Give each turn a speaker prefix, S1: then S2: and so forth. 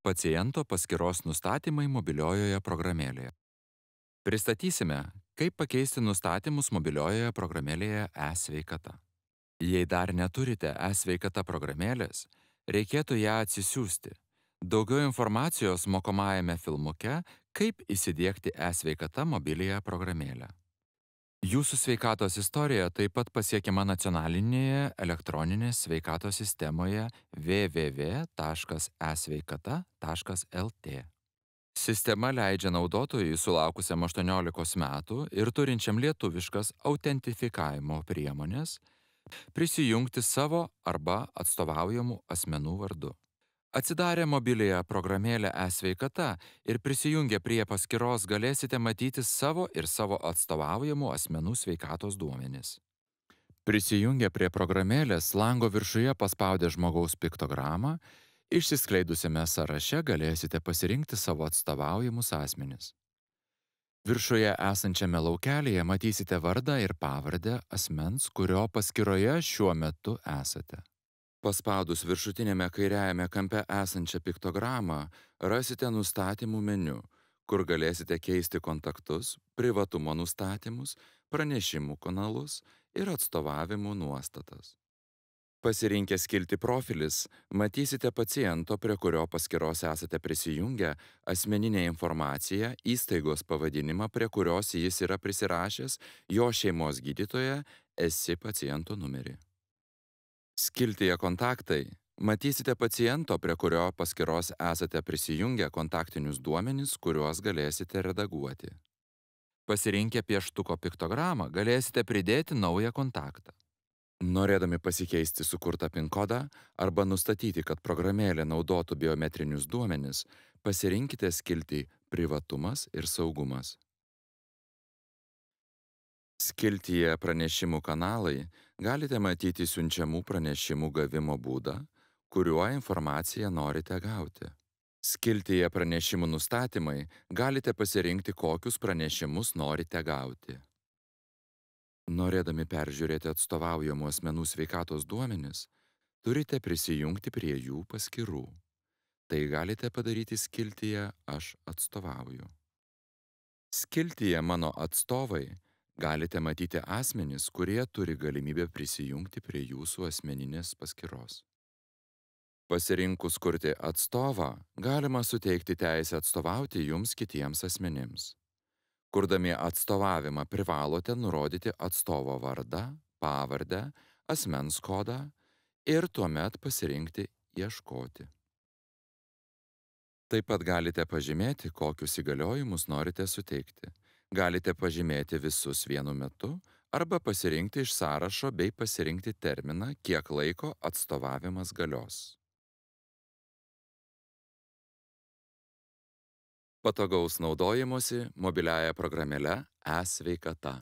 S1: Paciento paskyros nustatymai mobiliojoje programėlėje. Pristatysime, kaip pakeisti nustatymus mobiliojoje programėlėje e-sveikata. Jei dar neturite e-sveikata programėlės, reikėtų ją atsisiųsti. Daugiau informacijos mokomajame filmuke, kaip įsidiegti e-sveikata mobiliąją programėlę. Jūsų sveikatos istorija taip pat pasiekiama nacionalinėje elektroninės sveikatos sistemoje www.esveikata.lt. Sistema leidžia naudotojui sulaukusiam 18 metų ir turinčiam lietuviškas autentifikavimo priemonės prisijungti savo arba atstovaujamų asmenų vardu. Atsidarę mobiliąją programėlę e-sveikata ir prisijungę prie paskyros galėsite matyti savo ir savo atstovaujamų asmenų sveikatos duomenis. Prisijungę prie programėlės lango viršuje paspaudę žmogaus piktogramą, išsiskleidusiame sąraše galėsite pasirinkti savo atstovaujamus asmenis. Viršuje esančiame laukelėje matysite vardą ir pavardę asmens, kurio paskyroje šiuo metu esate. Paspaudus viršutinėme kairiajame kampe esančią piktogramą, rasite nustatymų meniu, kur galėsite keisti kontaktus, privatumo nustatymus, pranešimų kanalus ir atstovavimų nuostatas. Pasirinkę skiltį profilis, matysite paciento, prie kurio paskyros esate prisijungę, asmeninę informaciją, įstaigos pavadinimą, prie kurios jis yra prisirašęs, jo šeimos gydytoją, esi paciento numerį. Skiltyje kontaktai matysite paciento, prie kurio paskyros esate prisijungę kontaktinius duomenis, kuriuos galėsite redaguoti. Pasirinkę pieštuko piktogramą galėsite pridėti naują kontaktą. Norėdami pasikeisti sukurtą PIN kodą arba nustatyti, kad programėlė naudotų biometrinius duomenis, pasirinkite skiltį Privatumas ir saugumas. Skiltyje Pranešimų kanalai galite matyti siunčiamų pranešimų gavimo būdą, kuriuo informaciją norite gauti. Skiltyje Pranešimų nustatymai galite pasirinkti, kokius pranešimus norite gauti. Norėdami peržiūrėti atstovaujamų asmenų sveikatos duomenis, turite prisijungti prie jų paskyrų. Tai galite padaryti skiltyje Aš atstovauju. Skiltyje Mano atstovai galite matyti asmenis, kurie turi galimybę prisijungti prie jūsų asmeninės paskyros. Pasirinkus kurti atstovą, galima suteikti teisę atstovauti jums kitiems asmenims. Kurdami atstovavimą privalote nurodyti atstovo vardą, pavardę, asmens kodą ir tuomet pasirinkti Ieškoti. Taip pat galite pažymėti, kokius įgaliojimus norite suteikti. Galite pažymėti visus vienu metu arba pasirinkti iš sąrašo bei pasirinkti terminą, kiek laiko atstovavimas galios. Patogaus naudojimosi mobiliąja programėle e-sveikata.